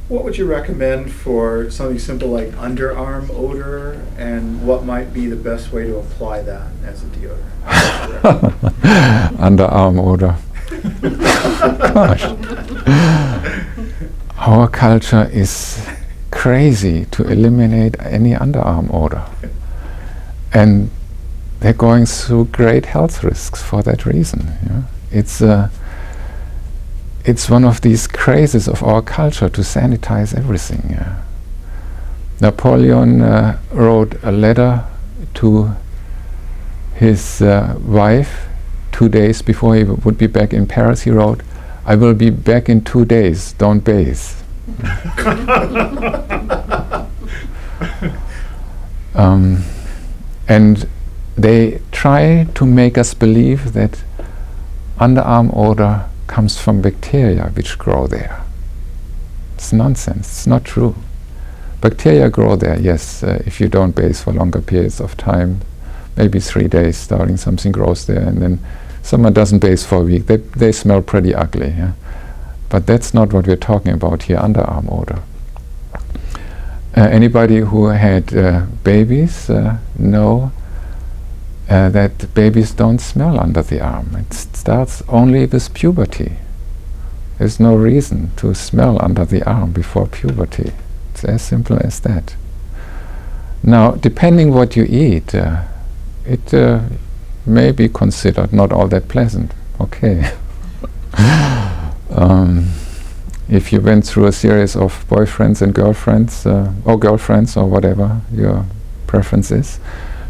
What would you recommend for something simple like underarm odor, and what might be the best way to apply that as a deodorant? Underarm odor. Gosh. Our culture is crazy to eliminate any underarm odor. And they're going through great health risks for that reason. Yeah? It's one of these crazes of our culture to sanitize everything. Yeah? Napoleon wrote a letter to his wife 2 days before he would be back in Paris. He wrote, "I will be back in 2 days, don't bathe." And they try to make us believe that underarm odor comes from bacteria which grow there. It's nonsense. It's not true. Bacteria grow there, yes, if you don't bathe for longer periods of time, maybe 3 days starting, something grows there, and then someone doesn't bathe for a week. They smell pretty ugly. Yeah? But that's not what we're talking about here, underarm odor. Anybody who had babies know that babies don't smell under the arm. It starts only with puberty. There's no reason to smell under the arm before puberty. It's as simple as that. Now, depending what you eat, it may be considered not all that pleasant. Okay. If you went through a series of boyfriends and girlfriends, or girlfriends, or whatever your preference is,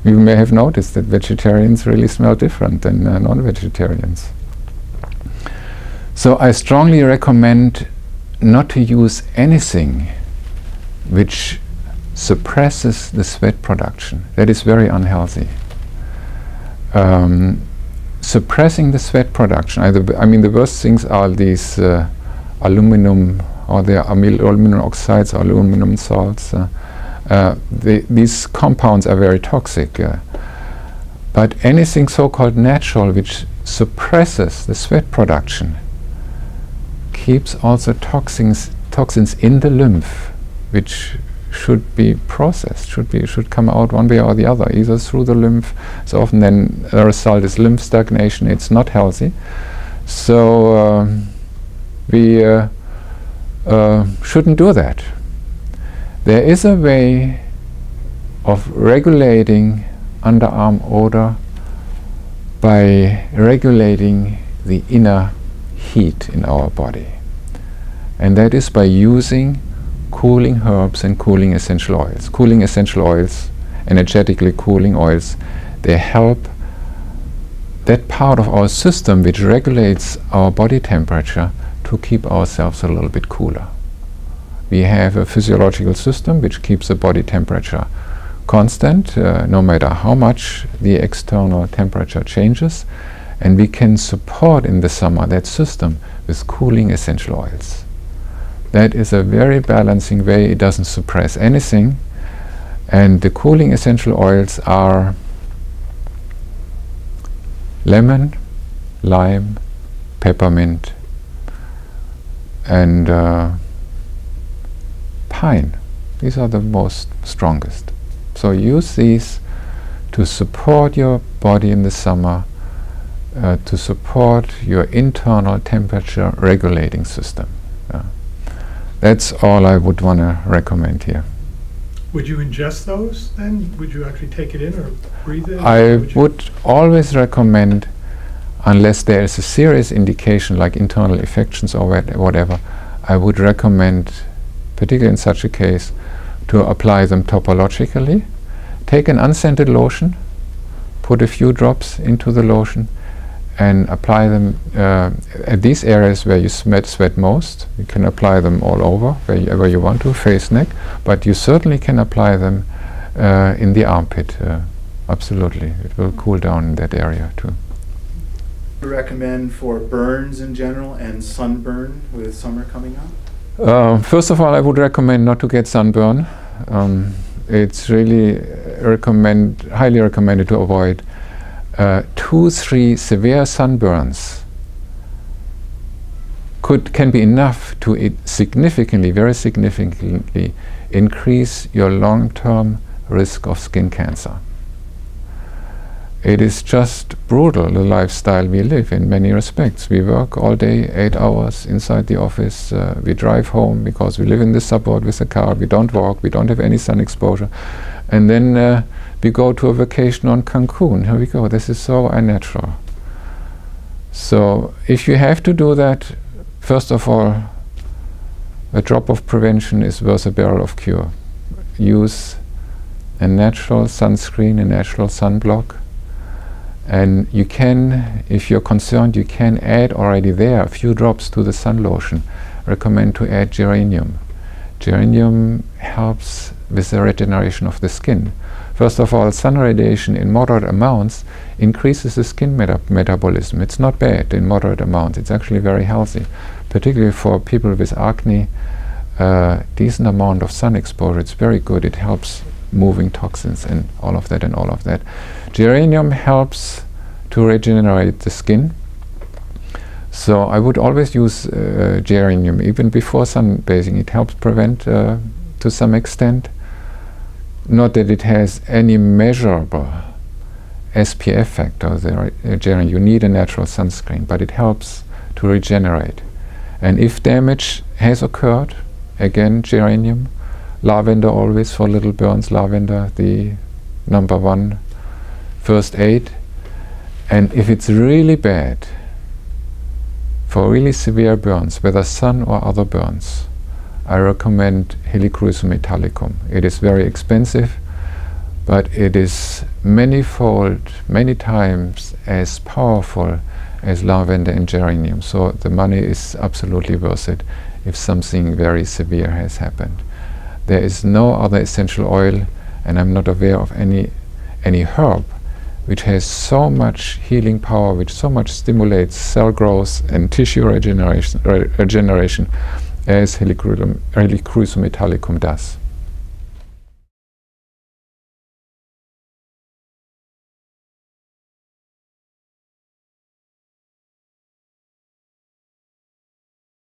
you may have noticed that vegetarians really smell different than non-vegetarians. So I strongly recommend not to use anything which suppresses the sweat production. That is very unhealthy. Suppressing the sweat production, I mean the worst things are these aluminum, or the aluminum oxides, or aluminum salts. These compounds are very toxic. But anything so-called natural which suppresses the sweat production keeps also toxins in the lymph, which should be processed, should come out one way or the other, either through the lymph. So often then the result is lymph stagnation. It's not healthy. So we shouldn't do that. There is a way of regulating underarm odor by regulating the inner heat in our body. And that is by using cooling herbs and cooling essential oils. Cooling essential oils, energetically cooling oils, they help that part of our system which regulates our body temperature to keep ourselves a little bit cooler. We have a physiological system which keeps the body temperature constant, no matter how much the external temperature changes, and we can support in the summer that system with cooling essential oils. That is a very balancing way. It doesn't suppress anything, and the cooling essential oils are lemon, lime, peppermint, and pine. These are the most strongest. So use these to support your body in the summer, to support your internal temperature regulating system. That's all I would want to recommend here. Would you ingest those then? Would you actually take it in or breathe it? I would always recommend, unless there is a serious indication like internal infections or whatever, I would recommend, particularly in such a case, to apply them topologically. Take an unscented lotion, put a few drops into the lotion, and apply them at these areas where you sweat most. You can apply them all over, wherever you want to, face, neck, but you certainly can apply them in the armpit. Absolutely. It will cool down in that area too. Recommend for burns in general and sunburn with summer coming up? First of all, I would recommend not to get sunburn. It's really highly recommended to avoid 2-3 severe sunburns can be enough to significantly, very significantly increase your long-term risk of skin cancer. It is just brutal, the lifestyle we live in many respects. We work all day, 8 hours inside the office. We drive home because we live in the suburb with a car. We don't walk. We don't have any sun exposure. And then we go to a vacation on Cancun. Here we go. This is so unnatural. So if you have to do that, first of all, a drop of prevention is worth a barrel of cure. Use a natural sunscreen, a natural sunblock. And you can, if you're concerned, you can add already there a few drops to the sun lotion. Recommend to add geranium. Geranium helps with the regeneration of the skin. First of all, sun radiation in moderate amounts increases the skin metabolism. It's not bad in moderate amounts. It's actually very healthy, particularly for people with acne. Decent amount of sun exposure, it's very good. It helps moving toxins and all of that. Geranium helps to regenerate the skin. So I would always use geranium even before sunbathing. It helps prevent to some extent. Not that it has any measurable SPF factor. Geranium, you need a natural sunscreen, but it helps to regenerate. And if damage has occurred, again, geranium. Lavender always for little burns. Lavender, the #1 first aid. And if it's really bad, for really severe burns, whether sun or other burns, I recommend Helichrysum metallicum. It is very expensive, but it is many-fold, many times as powerful as lavender and geranium. So the money is absolutely worth it if something very severe has happened. There is no other essential oil, and I'm not aware of any herb which has so much healing power, which so much stimulates cell growth and tissue regeneration as Helichrysum metallicum does.